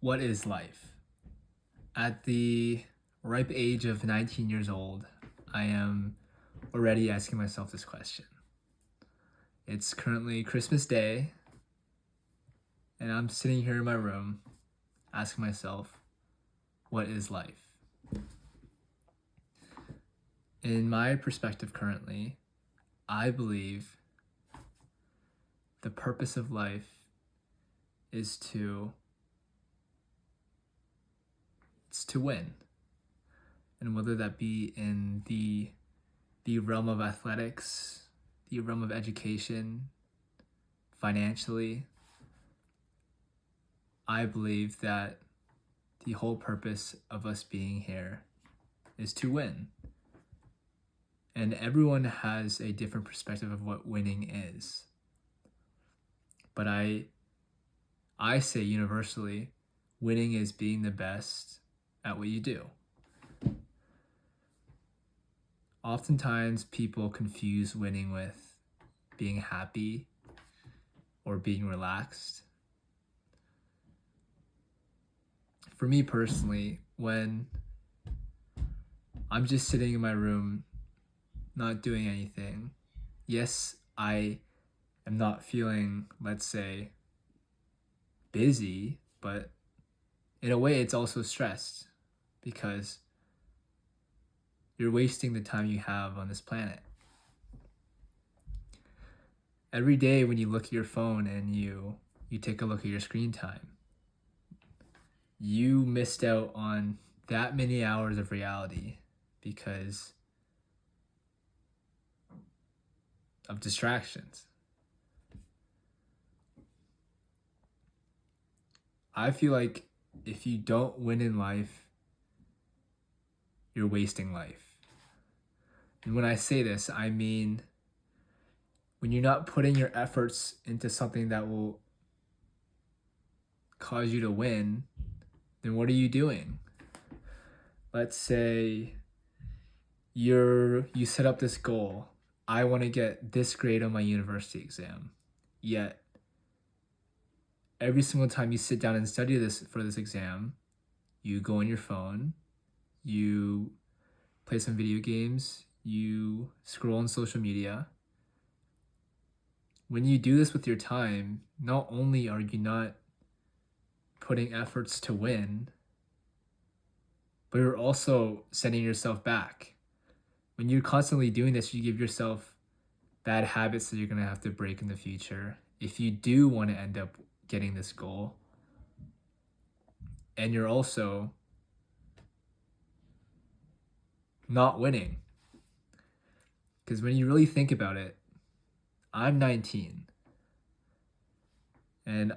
What is life? At the ripe age of 19 years old, I am already asking myself this question. It's currently Christmas Day, and I'm sitting here in my room asking myself, what is life? In my perspective currently, I believe the purpose of life is to win. And whether that be in the realm of athletics, the realm of education, financially, I believe that the whole purpose of us being here is to win. And everyone has a different perspective of what winning is. But I say universally, winning is being the best at what you do. Oftentimes people confuse winning with being happy or being relaxed. For me personally, when I'm just sitting in my room, not doing anything, yes, I am not feeling, let's say, busy, but in a way it's also stressed because you're wasting the time you have on this planet. Every day when you look at your phone and you take a look at your screen time, you missed out on that many hours of reality because of distractions. I feel like if you don't win in life, you're wasting life. And when I say this, I mean when you're not putting your efforts into something that will cause you to win, then what are you doing? Let's say you set up this goal. I want to get this grade on my university exam. Yet every single time you sit down and study for this exam, you go on your phone, you play some video games, you scroll on social media. When you do this with your time, not only are you not putting efforts to win, but you're also setting yourself back. When you're constantly doing this, you give yourself bad habits that you're going to have to break in the future if you do want to end up getting this goal. And you're also not winning. Because when you really think about it, I'm 19. And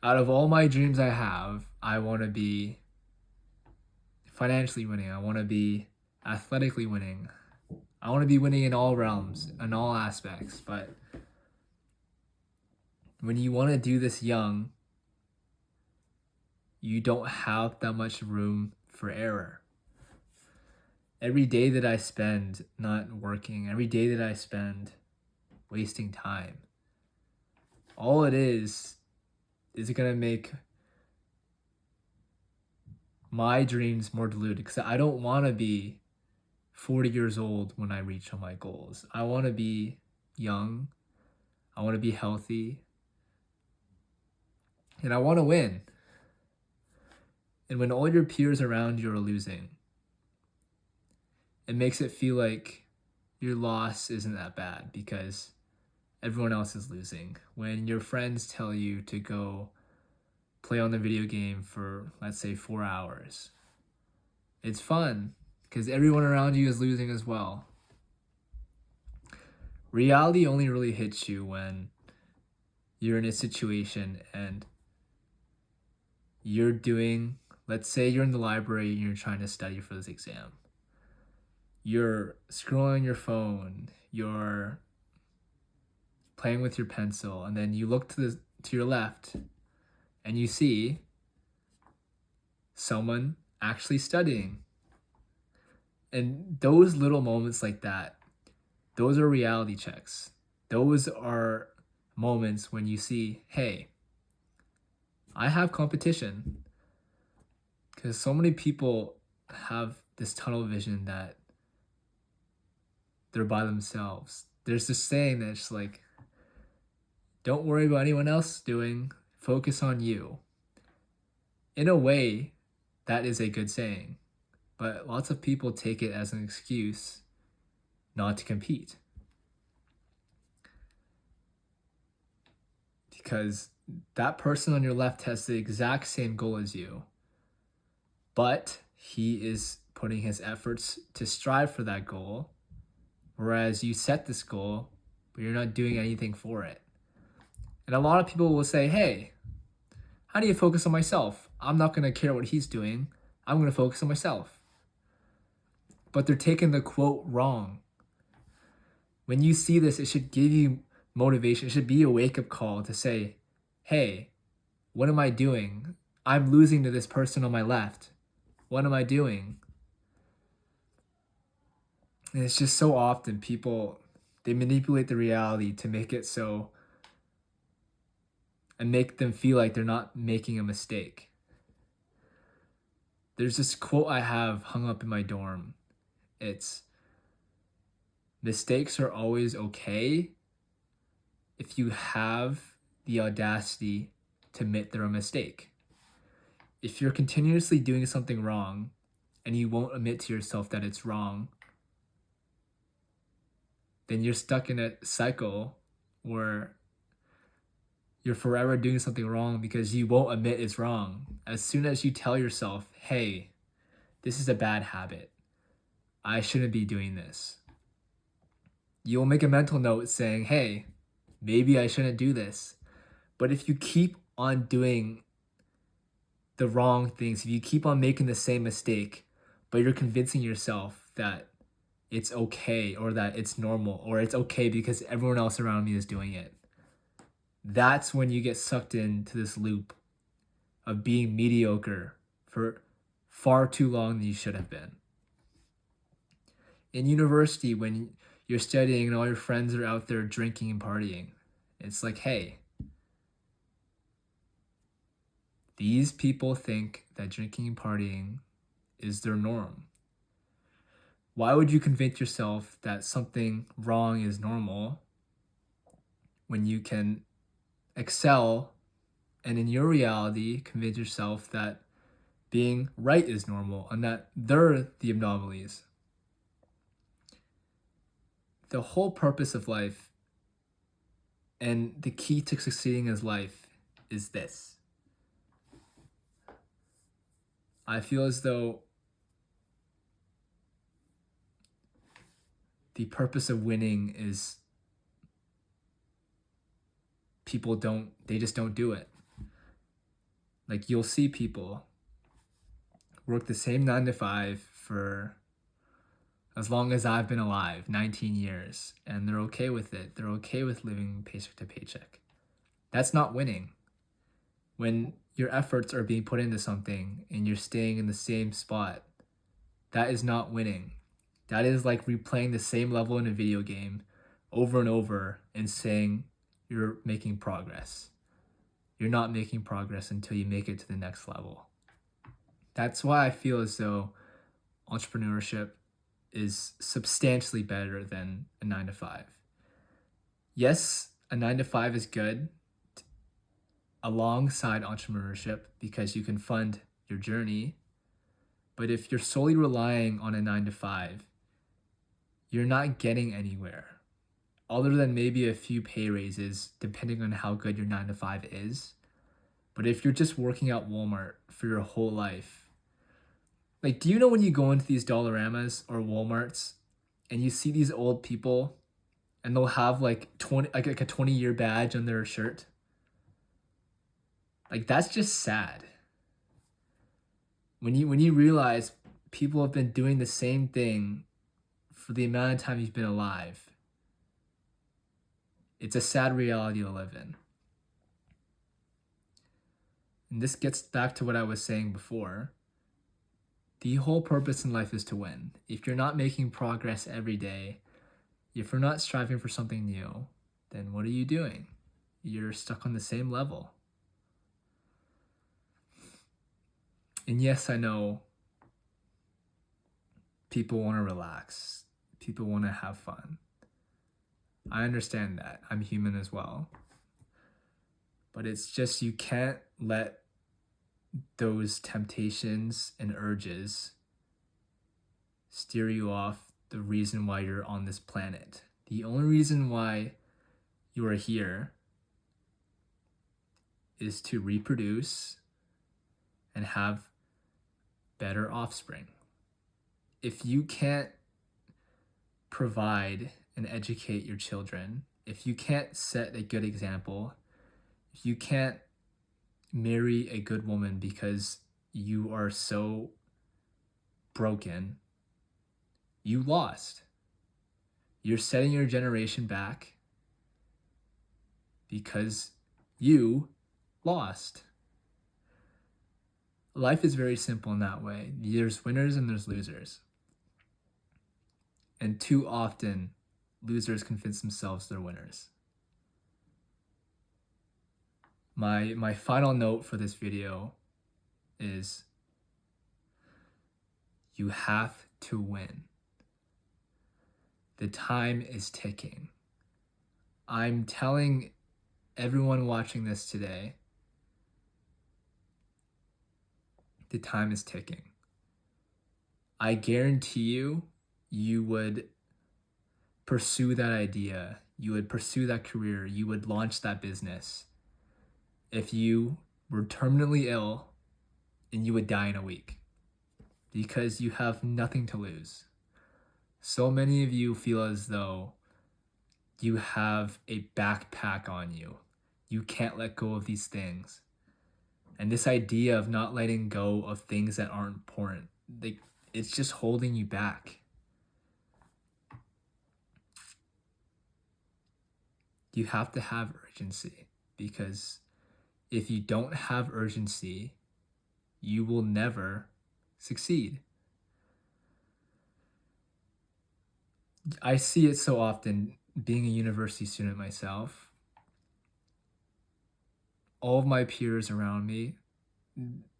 out of all my dreams I have, I want to be financially winning. I want to be athletically winning. I want to be winning in all realms, in all aspects. But when you want to do this young, you don't have that much room for error. Every day that I spend not working, every day that I spend wasting time, all it is going to make my dreams more diluted because I don't want to be 40 years old when I reach all my goals. I want to be young. I want to be healthy. And I want to win. And when all your peers around you are losing, it makes it feel like your loss isn't that bad because everyone else is losing. When your friends tell you to go play on the video game for, let's say, 4 hours, it's fun because everyone around you is losing as well. Reality only really hits you when you're in a situation and you're doing, let's say you're in the library and you're trying to study for this exam. You're scrolling your phone, you're playing with your pencil, and then you look to your left and you see someone actually studying. And those little moments like that, those are reality checks. Those are moments when you see, hey, I have competition because so many people have this tunnel vision that they're by themselves. There's this saying that's like, don't worry about anyone else doing, focus on you. In a way, that is a good saying, but lots of people take it as an excuse not to compete. Because that person on your left has the exact same goal as you, but he is putting his efforts to strive for that goal, whereas you set this goal, but you're not doing anything for it. And a lot of people will say, hey, how do you focus on myself? I'm not going to care what he's doing. I'm going to focus on myself. But they're taking the quote wrong. When you see this, it should give you motivation. It should be a wake-up call to say, hey, what am I doing? I'm losing to this person on my left. What am I doing? And it's just so often people, they manipulate the reality to make it so, and make them feel like they're not making a mistake. There's this quote I have hung up in my dorm. It's, mistakes are always okay if you have the audacity to admit they're a mistake. If you're continuously doing something wrong and you won't admit to yourself that it's wrong, then you're stuck in a cycle where you're forever doing something wrong because you won't admit it's wrong. As soon as you tell yourself, hey, this is a bad habit, I shouldn't be doing this, you'll make a mental note saying, hey, maybe I shouldn't do this. But if you keep on doing the wrong things, if you keep on making the same mistake, but you're convincing yourself that it's okay or that it's normal or it's okay because everyone else around me is doing it, that's when you get sucked into this loop of being mediocre for far too long than you should have been. In university, when you're studying and all your friends are out there drinking and partying, it's like, hey, these people think that drinking and partying is their norm. Why would you convince yourself that something wrong is normal when you can excel and in your reality convince yourself that being right is normal and that they're the anomalies? The whole purpose of life and the key to succeeding in life is this. I feel as though the purpose of winning is they just don't do it. Like, you'll see people work the same 9 to 5 for as long as I've been alive, 19 years, and they're okay with it. They're okay with living paycheck to paycheck. That's not winning. When your efforts are being put into something and you're staying in the same spot, that is not winning. That is like replaying the same level in a video game over and over and saying you're making progress. You're not making progress until you make it to the next level. That's why I feel as though entrepreneurship is substantially better than a 9 to 5. Yes, a 9 to 5 is good alongside entrepreneurship because you can fund your journey. But if you're solely relying on a 9 to 5, you're not getting anywhere other than maybe a few pay raises depending on how good your 9 to 5 is. But if you're just working at Walmart for your whole life, like, do you know when you go into these Dollaramas or Walmarts and you see these old people and they'll have like a 20-year badge on their shirt? Like, that's just sad. When you realize people have been doing the same thing for the amount of time you've been alive, it's a sad reality to live in. And this gets back to what I was saying before. The whole purpose in life is to win. If you're not making progress every day, if you're not striving for something new, then what are you doing? You're stuck on the same level. And yes, I know people want to relax. People want to have fun. I understand that. I'm human as well. But it's just you can't let those temptations and urges steer you off the reason why you're on this planet. The only reason why you are here is to reproduce and have better offspring. If you can't provide and educate your children, if you can't set a good example, if you can't marry a good woman because you are so broken, you lost. You're setting your generation back because you lost. Life is very simple in that way. There's winners and there's losers. And too often, losers convince themselves they're winners. My final note for this video is you have to win. The time is ticking. I'm telling everyone watching this today, the time is ticking. I guarantee you, you would pursue that idea, you would pursue that career, you would launch that business if you were terminally ill and you would die in a week because you have nothing to lose. So many of you feel as though you have a backpack on you. You can't let go of these things. And this idea of not letting go of things that aren't important, it's just holding you back. You have to have urgency, because if you don't have urgency, you will never succeed. I see it so often being a university student myself. All of my peers around me,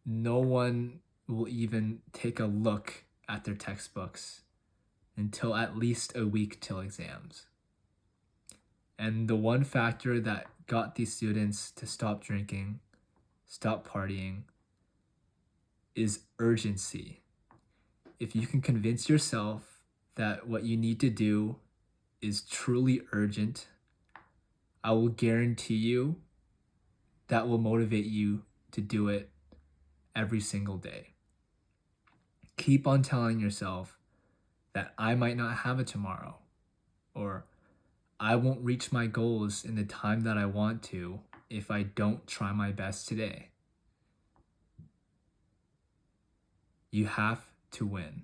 no one will even take a look at their textbooks until at least a week till exams. And the one factor that got these students to stop drinking, stop partying, is urgency. If you can convince yourself that what you need to do is truly urgent, I will guarantee you that will motivate you to do it every single day. Keep on telling yourself that I might not have it tomorrow, or I won't reach my goals in the time that I want to if I don't try my best today. You have to win.